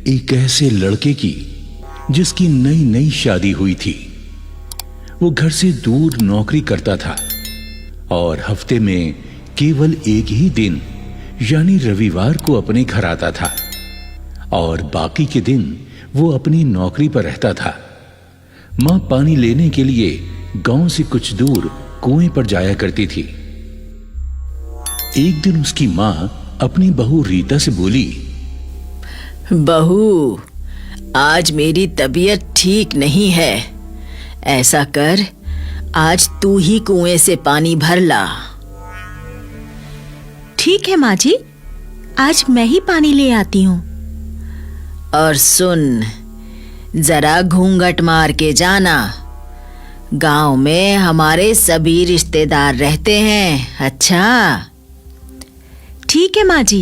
एक ऐसे लड़के की जिसकी नई नई शादी हुई थी। वो घर से दूर नौकरी करता था और हफ्ते में केवल एक ही दिन यानी रविवार को अपने घर आता था और बाकी के दिन वो अपनी नौकरी पर रहता था। मां पानी लेने के लिए गांव से कुछ दूर कुएं पर जाया करती थी। एक दिन उसकी मां अपनी बहू रीता से बोली, बहू, आज मेरी तबीयत ठीक नहीं है। ऐसा कर, आज तू ही कुएं से पानी भर ला। ठीक है माँ जी, आज मैं ही पानी ले आती हूँ। और सुन, जरा घूंघट मार के जाना। गांव में हमारे सभी रिश्तेदार रहते हैं। अच्छा? ठीक है माँ जी।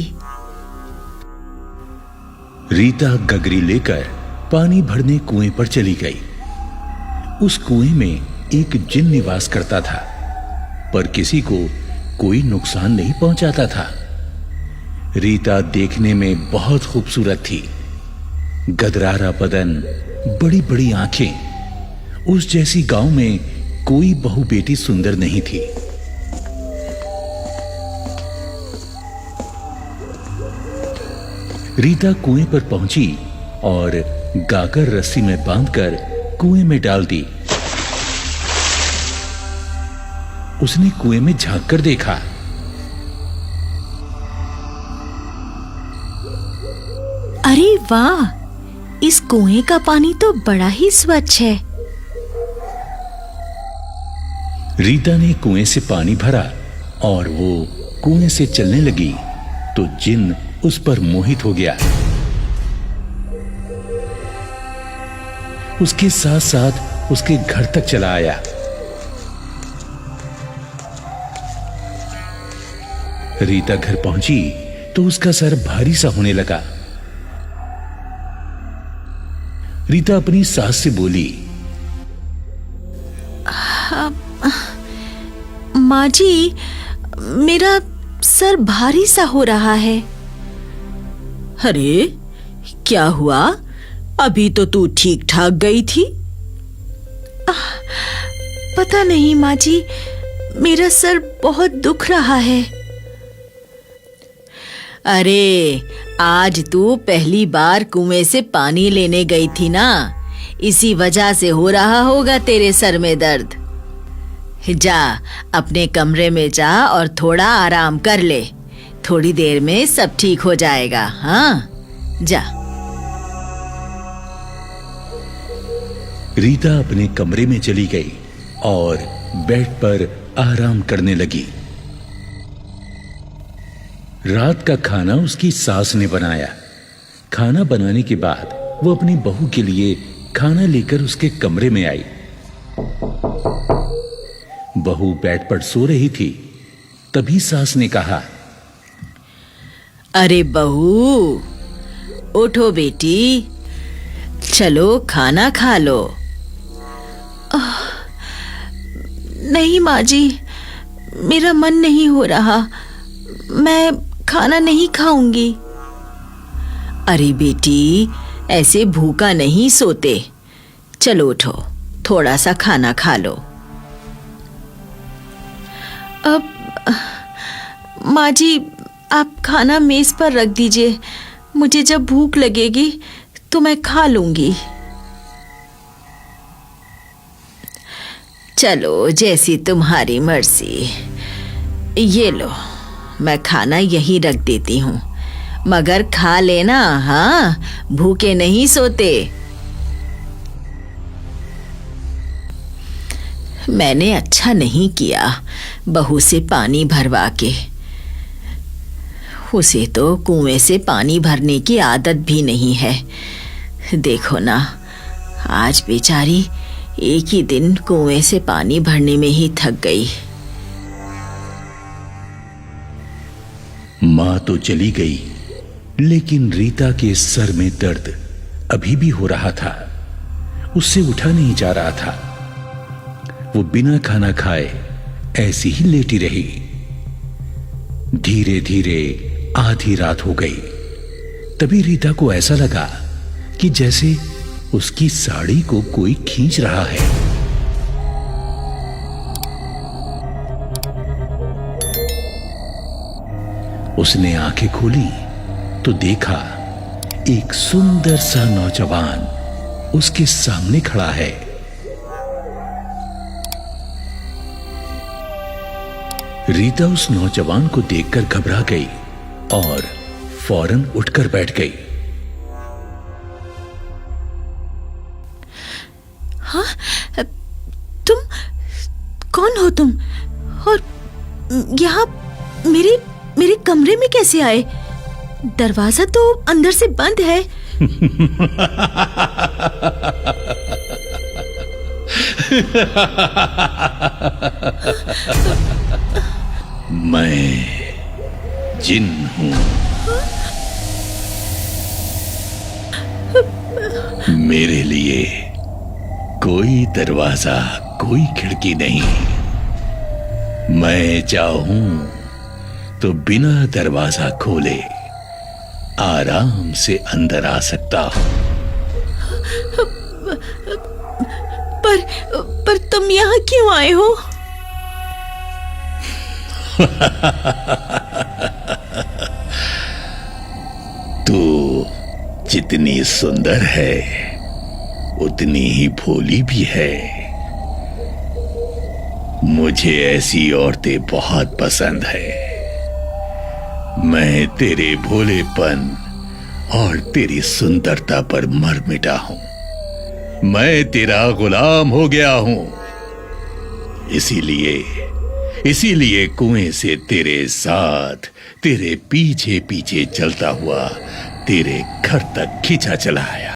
रीता गगरी लेकर पानी भरने कुएं पर चली गई। उस कुएं में एक जिन निवास करता था, पर किसी को कोई नुकसान नहीं पहुंचाता था। रीता देखने में बहुत खूबसूरत थी। गदरारा बदन, बड़ी बड़ी आंखें। उस जैसी गांव में कोई बहू बेटी सुंदर नहीं थी। रीता कुएं पर पहुंची और गाकर रस्सी में बांधकर कुएं में डाल दी। उसने कुएं में झांक कर देखा। अरे वाह, इस कुएं का पानी तो बड़ा ही स्वच्छ है। रीता ने कुएं से पानी भरा और वो कुएं से चलने लगी तो जिन उस पर मोहित हो गया। उसके साथ साथ उसके घर तक चला आया। रीता घर पहुंची तो उसका सर भारी सा होने लगा। रीता अपनी सास से बोली, माँ जी, मेरा सर भारी सा हो रहा है। अरे, क्या हुआ? अभी तो तू ठीक ठाक गई थी। पता नहीं माँ जी, मेरा सर बहुत दुख रहा है। अरे, आज तू पहली बार कुएं से पानी लेने गई थी ना, इसी वजह से हो रहा होगा तेरे सर में दर्द। जा, अपने कमरे में जा और थोड़ा आराम कर ले। थोड़ी देर में सब ठीक हो जाएगा। हाँ, जा। रीता अपने कमरे में चली गई और बेड पर आराम करने लगी। रात का खाना उसकी सास ने बनाया। खाना बनाने के बाद वो अपनी बहू के लिए खाना लेकर उसके कमरे में आई। बहू बेड पर सो रही थी। तभी सास ने कहा, अरे बहू, उठो बेटी, चलो खाना खा लो। नहीं माँ जी, मेरा मन नहीं हो रहा। मैं खाना नहीं खाऊंगी। अरे बेटी, ऐसे भूखा नहीं सोते। चलो उठो, थोड़ा सा खाना खा लो। अब माँ जी, आप खाना मेज पर रख दीजिए। मुझे जब भूख लगेगी तो मैं खा लूंगी। चलो, जैसी तुम्हारी मर्जी। ये लो, मैं खाना यहीं रख देती हूँ, मगर खा लेना। हाँ, भूखे नहीं सोते। मैंने अच्छा नहीं किया बहू से पानी भरवा के। उसे तो कुएं से पानी भरने की आदत भी नहीं है। देखो ना, आज बेचारी एक ही दिन कुएं से पानी भरने में ही थक गई। मां तो चली गई, लेकिन रीता के सर में दर्द अभी भी हो रहा था। उससे उठा नहीं जा रहा था। वो बिना खाना खाए ऐसी ही लेटी रही। धीरे धीरे आधी रात हो गई। तभी रीता को ऐसा लगा कि जैसे उसकी साड़ी को कोई खींच रहा है। उसने आंखें खोली तो देखा एक सुंदर सा नौजवान उसके सामने खड़ा है। रीता उस नौजवान को देखकर घबरा गई और फौरन उठकर बैठ गई। हाँ, तुम कौन हो तुम? और यहाँ मेरे कमरे में कैसे आए? दरवाजा तो अंदर से बंद है। मैं जिन हूं। मेरे लिए कोई दरवाजा, कोई खिड़की नहीं। मैं चाहूं तो बिना दरवाजा खोले आराम से अंदर आ सकता हूं। पर तुम यहाँ क्यों आए हो? तू जितनी सुंदर है उतनी ही भोली भी है। मुझे ऐसी औरतें बहुत पसंद है। मैं तेरे भोलेपन और तेरी सुंदरता पर मर मिटा हूं। मैं तेरा गुलाम हो गया हूं। इसीलिए कुएं से तेरे साथ, तेरे पीछे पीछे चलता हुआ तेरे घर तक खींचा चला आया।